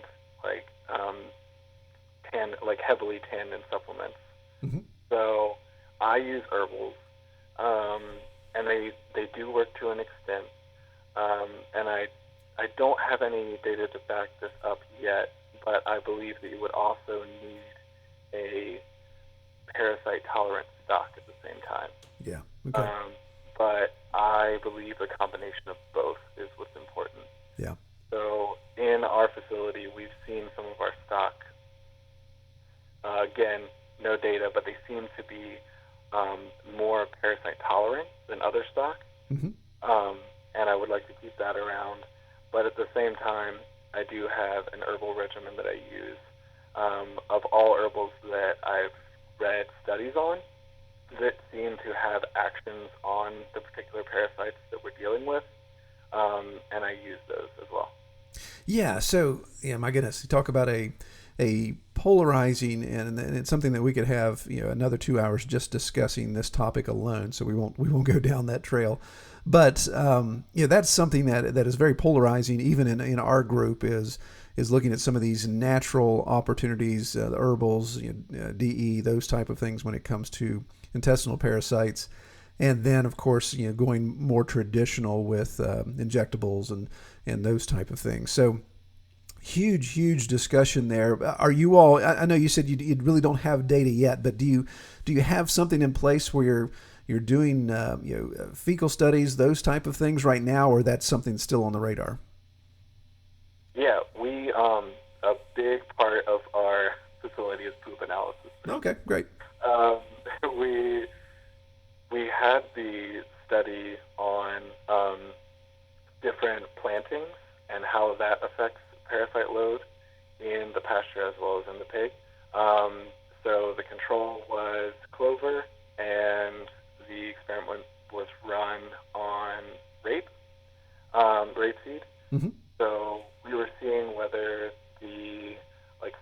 heavily tanned in supplements. So I use herbals, and they do work to an extent. And I don't have any data to back this up yet, but I believe that you would also need a parasite tolerant stock at the same time. Yeah. Okay. But I believe a combination of both is what's important. Yeah. So in our facility, we've seen some of our stock. Again, no data, but they seem to be more parasite tolerant than other stock. And I would like to keep that around. But at the same time, I do have an herbal regimen that I use. Of all herbals that I've read studies on that seem to have actions on the particular parasites that we're dealing with, and I use those as well. Yeah, so, yeah, my goodness, you talk about a polarizing, and it's something that we could have, another 2 hours just discussing this topic alone, so we won't go down that trail. But that's something that is very polarizing, even in our group, is looking at some of these natural opportunities, the herbals, DE, those type of things when it comes to intestinal parasites. And then, of course, going more traditional with injectables and those type of things. So huge discussion there. Are you all, I know you said you really don't have data yet, but do you have something in place where you're doing fecal studies, those type of things right now, or that's something still on the radar? Yeah, we a big part of our facility is poop analysis. Okay, great. We had the study on different plantings and how that affects parasite load in the pasture as well as in the pig. So the control was clover, and the experiment was run on rapeseed. So we were seeing whether the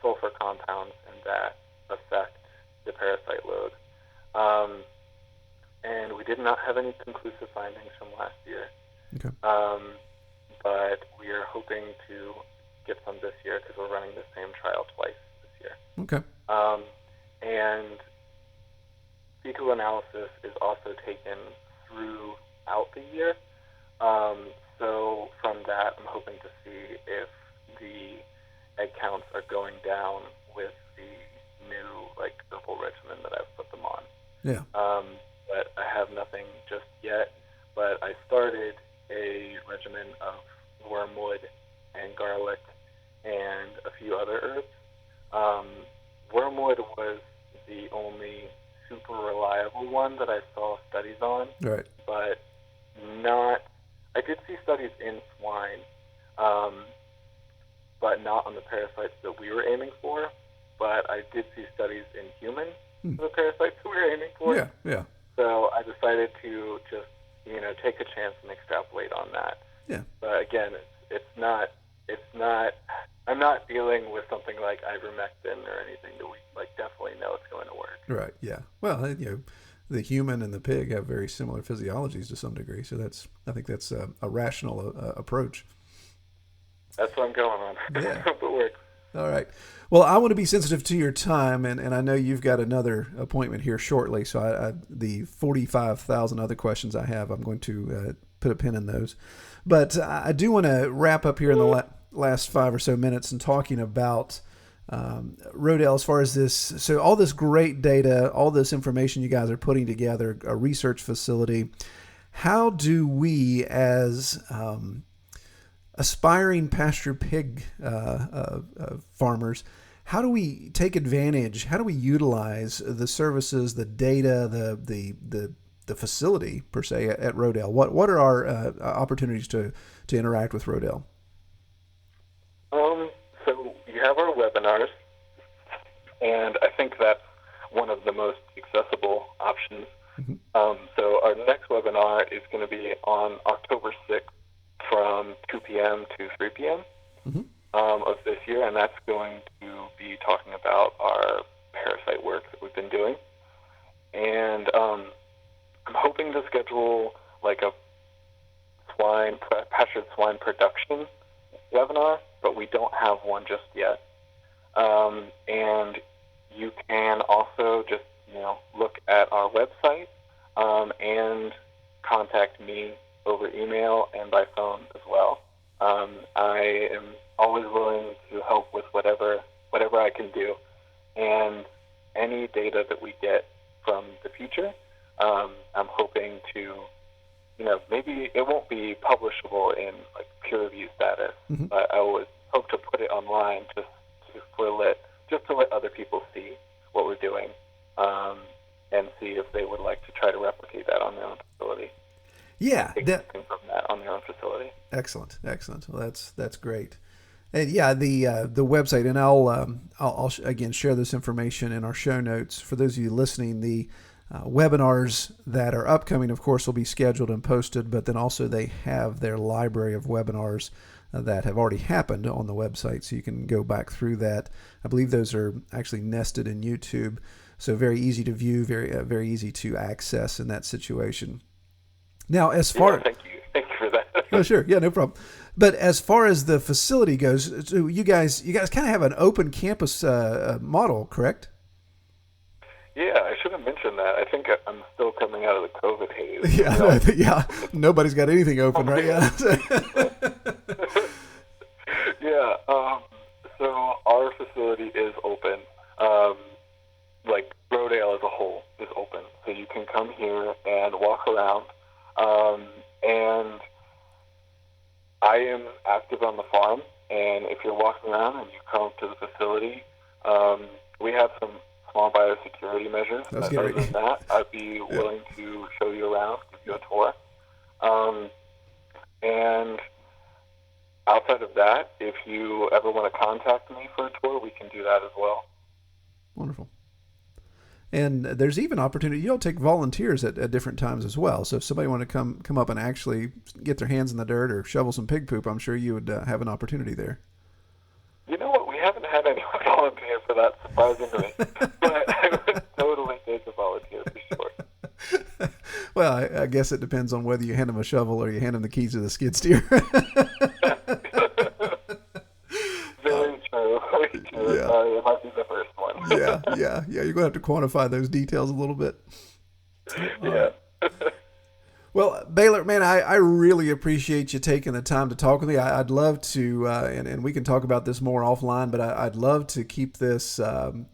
sulfur compounds in that affect the parasite load. And we did not have any conclusive findings from last year. Okay. But we are hoping to get some this year because we're running the same trial twice this year. Okay. And fecal analysis is also taken throughout the year. So from that, I'm hoping to see if the egg counts are going down with the new herbal regimen that I've put them on. Yeah. But I have nothing just yet. But I started a regimen of wormwood and garlic and a few other herbs. Wormwood was the only super reliable one that I saw studies on. Right. But I did see studies in swine, but not on the parasites that we were aiming for. But I did see studies in humans for the parasites that we were aiming for. Yeah, yeah. So I decided to just, take a chance and extrapolate on that. Yeah. But again, it's not, I'm not dealing with something like ivermectin or anything that we definitely know it's going to work. Right, yeah. Well, the human and the pig have very similar physiologies to some degree, so I think that's a rational approach. That's what I'm going on. Yeah. Hope it works. All right. Well, I want to be sensitive to your time, and I know you've got another appointment here shortly, so the 45,000 other questions I have, I'm going to put a pin in those. But I do want to wrap up here in the last 5 or so minutes and talking about Rodale, as far as this, so all this great data, all this information you guys are putting together, a research facility, how do we as aspiring pasture pig farmers, how do we take advantage, how do we utilize the services, the data, the facility per se at Rodale? What are our opportunities to interact with Rodale? So you have our webinars, and I think that's one of the most accessible options. Mm-hmm. So our next webinar is going to be on October 6th from 2 p.m. to 3 p.m. Mm-hmm. Of this year, and that's going to be talking about our parasite work that we've been doing. And I'm hoping to schedule like a pastured swine production webinar, but we don't have one just yet. And you can also just look at our website and contact me over email and by phone as well. I am always willing to help with whatever I can do, and any data that we get from the future, I'm hoping to, maybe it won't be publishable in like peer review status, mm-hmm. but I would hope to put it online just to let other people see what we're doing, and see if they would like to try to replicate that on their own facility. Yeah, Take something from that on their own facility. Excellent. Well, that's great. And yeah, the website, and I'll again share this information in our show notes for those of you listening. The webinars that are upcoming, of course, will be scheduled and posted, but then also they have their library of webinars that have already happened on the website, so you can go back through that. I believe those are actually nested in YouTube, so very easy to view, very easy to access in that situation. Now, as far thank you for that. Oh, sure, yeah, no problem. But as far as the facility goes, so you guys kind of have an open campus model, correct? Yeah, I should have mentioned that. I think I'm still coming out of the COVID haze. Yeah, yeah. Nobody's got anything open, right? Yeah. Yeah. So our facility is open. Like Rodale as a whole is open, so you can come here and walk around. And I am active on the farm, and if you're walking around and you come to the facility, we have some small biosecurity measures. Other than that, I'd be willing to show you around, give you a tour. And outside of that, if you ever want to contact me for a tour, we can do that as well. Wonderful. And there's even opportunity. You'll take volunteers at different times as well. So if somebody want to come up and actually get their hands in the dirt or shovel some pig poop, I'm sure you would have an opportunity there. You know what? We haven't had anyone volunteer for that, surprisingly. But I would totally take a volunteer for sure. Well, I guess it depends on whether you hand them a shovel or you hand them the keys to the skid steer. Very true. Yeah. It might be the first one. Yeah. You're going to have to quantify those details a little bit. Yeah. Well, Baylor, man, I really appreciate you taking the time to talk with me. I'd love to, and we can talk about this more offline, but I'd love to keep this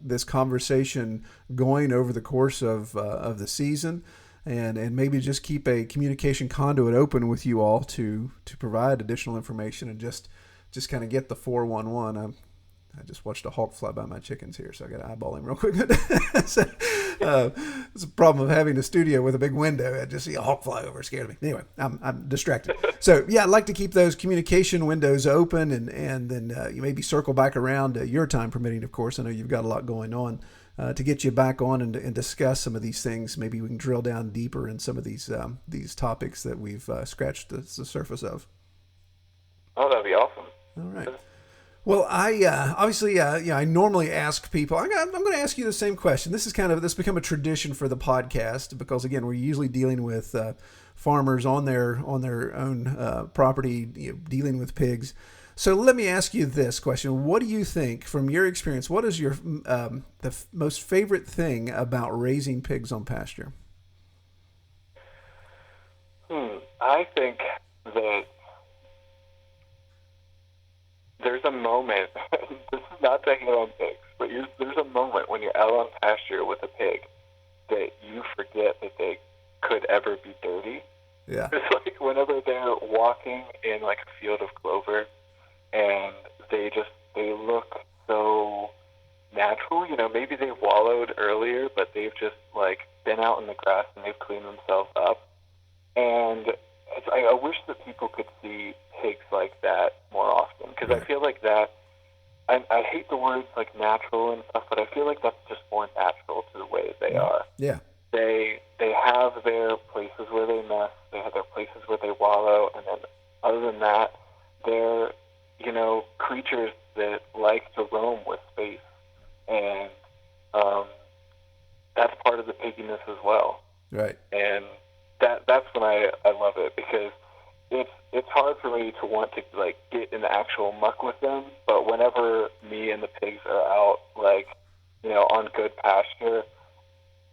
this conversation going over the course of the season, and maybe just keep a communication conduit open with you all to provide additional information and just kind of get the 411. I just watched a hawk fly by my chickens here, so I got to eyeball him real quick. It's a problem of having a studio with a big window. I just see a hawk fly over. It scared me. Anyway, I'm distracted. So, yeah, I'd like to keep those communication windows open, and then you maybe circle back around, your time permitting, of course. I know you've got a lot going on, to get you back on and discuss some of these things. Maybe we can drill down deeper in some of these topics that we've scratched the surface of. Oh, that'd be awesome. All right. Well, I obviously, I normally ask people. I'm going to ask you the same question. This become a tradition for the podcast because, again, we're usually dealing with farmers on their own property, dealing with pigs. So let me ask you this question: what do you think, from your experience, what is your the most favorite thing about raising pigs on pasture? I think that there's a moment, this is not to hate on pigs, but there's a moment when you're out on pasture with a pig that you forget that they could ever be dirty. Yeah. It's like whenever they're walking in like a field of clover and they look so natural, maybe they wallowed earlier, but they've just like been out in the grass and they've cleaned themselves up. And I wish that people could see pigs like that more often, because I feel like that, I hate the words like natural and stuff, but I feel like that's just more natural to the way they are. Yeah. They have their places where they nest, they have their places where they wallow, and then other than that, they're, creatures that like to roam with space. And that's part of the pigginess as well. Right. And that's when I love it, because it's hard for me to want to like get in the actual muck with them, but whenever me and the pigs are out, like, on good pasture,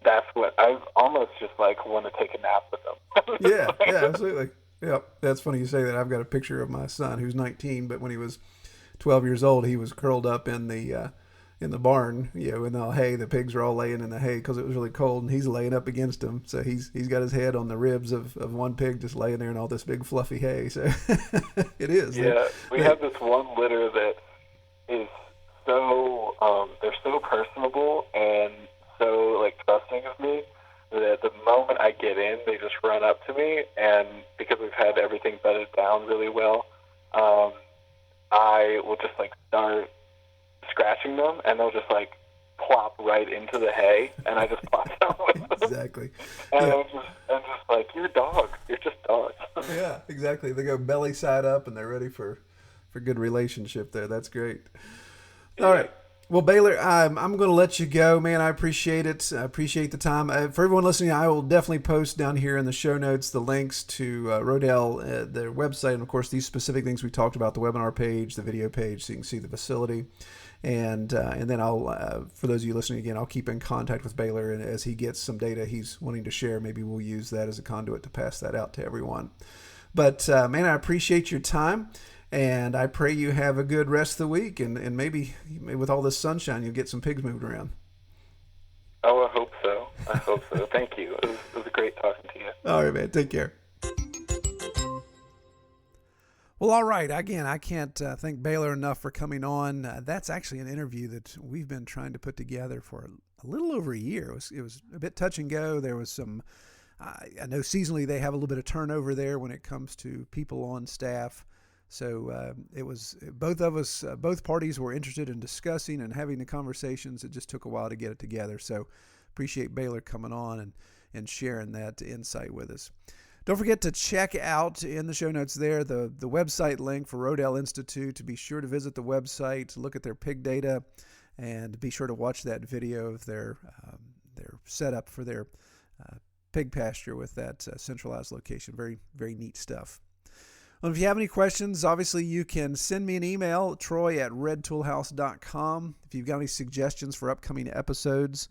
that's what I almost just like want to take a nap with them. Yeah, absolutely. Yeah, that's funny you say that. I've got a picture of my son who's 19, but when he was 12 years old, he was curled up in the barn, in the hay. The pigs were all laying in the hay because it was really cold, and he's laying up against them. So he's got his head on the ribs of one pig just laying there in all this big fluffy hay. So it is. Yeah, we have this one litter that is so, they're so personable and so like trusting of me that the moment I get in, they just run up to me, and because we've had everything bedded down really well, I will just like start scratching them, and they'll just like plop right into the hay, and I just plop down with them. Exactly. And Yeah. I'm just like, you're dogs. You're just dogs. Yeah, exactly. They go belly side up, and they're ready for good relationship there. That's great. All right. Well, Baylor, I'm going to let you go, man. I appreciate it. I appreciate the time. For everyone listening, I will definitely post down here in the show notes the links to Rodale, their website, and of course these specific things we talked about, the webinar page, the video page, so you can see the facility. And then I'll, for those of you listening again, I'll keep in contact with Baylor, and as he gets some data he's wanting to share, maybe we'll use that as a conduit to pass that out to everyone. But man, I appreciate your time. And I pray you have a good rest of the week, and maybe with all this sunshine, you'll get some pigs moved around. Oh, I hope so. I hope so. Thank you. It was great talking to you. All right, man. Take care. Well, all right. Again, I can't thank Baylor enough for coming on. That's actually an interview that we've been trying to put together for a little over a year. It was a bit touch and go. There was some, I know seasonally they have a little bit of turnover there when it comes to people on staff. So it was both parties were interested in discussing and having the conversations. It just took a while to get it together. So appreciate Baylor coming on and sharing that insight with us. Don't forget to check out in the show notes there the website link for Rodale Institute. To be sure to visit the website, look at their pig data, and be sure to watch that video of their setup for their pig pasture with that centralized location. Very, very neat stuff. Well, if you have any questions, obviously you can send me an email, troy@redtoolhouse.com. If you've got any suggestions for upcoming episodes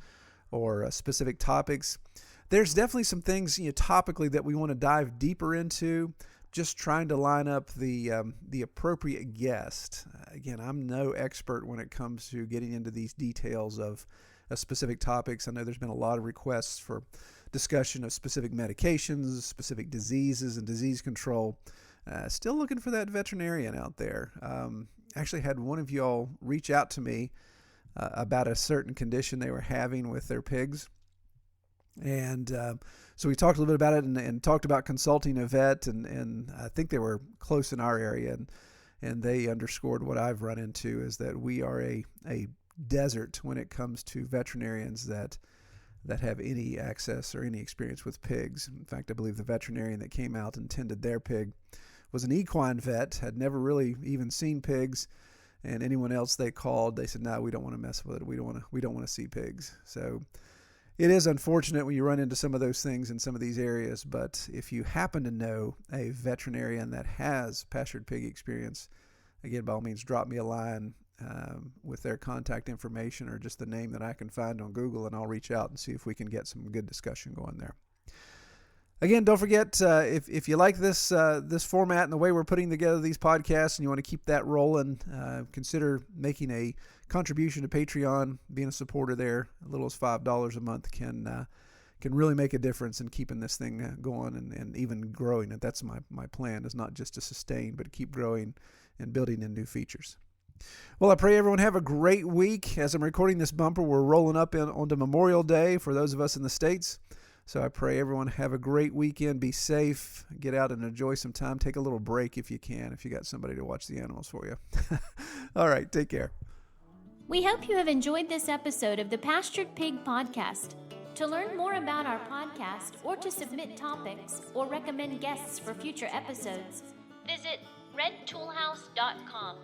or specific topics, there's definitely some things topically that we want to dive deeper into. Just trying to line up the appropriate guest. Again, I'm no expert when it comes to getting into these details of specific topics. I know there's been a lot of requests for discussion of specific medications, specific diseases, and disease control. Still looking for that veterinarian out there. Actually had one of y'all reach out to me about a certain condition they were having with their pigs. And so we talked a little bit about it and talked about consulting a vet. And I think they were close in our area. And they underscored what I've run into is that we are a desert when it comes to veterinarians that have any access or any experience with pigs. In fact, I believe the veterinarian that came out and tended their pig was an equine vet, had never really even seen pigs, and anyone else they called, they said, no, we don't want to mess with it. We don't want to see pigs. So it is unfortunate when you run into some of those things in some of these areas, but if you happen to know a veterinarian that has pastured pig experience, again, by all means, drop me a line with their contact information or just the name that I can find on Google, and I'll reach out and see if we can get some good discussion going there. Again, don't forget, if you like this format and the way we're putting together these podcasts and you want to keep that rolling, consider making a contribution to Patreon, being a supporter there. As little as $5 a month can really make a difference in keeping this thing going and even growing it. That's my plan, is not just to sustain, but to keep growing and building in new features. Well, I pray everyone have a great week. As I'm recording this bumper, we're rolling up onto Memorial Day for those of us in the States. So I pray everyone have a great weekend. Be safe. Get out and enjoy some time. Take a little break if you can, if you got somebody to watch the animals for you. All right, take care. We hope you have enjoyed this episode of the Pastured Pig Podcast. To learn more about our podcast or to submit topics or recommend guests for future episodes, Visit redtoolhouse.com.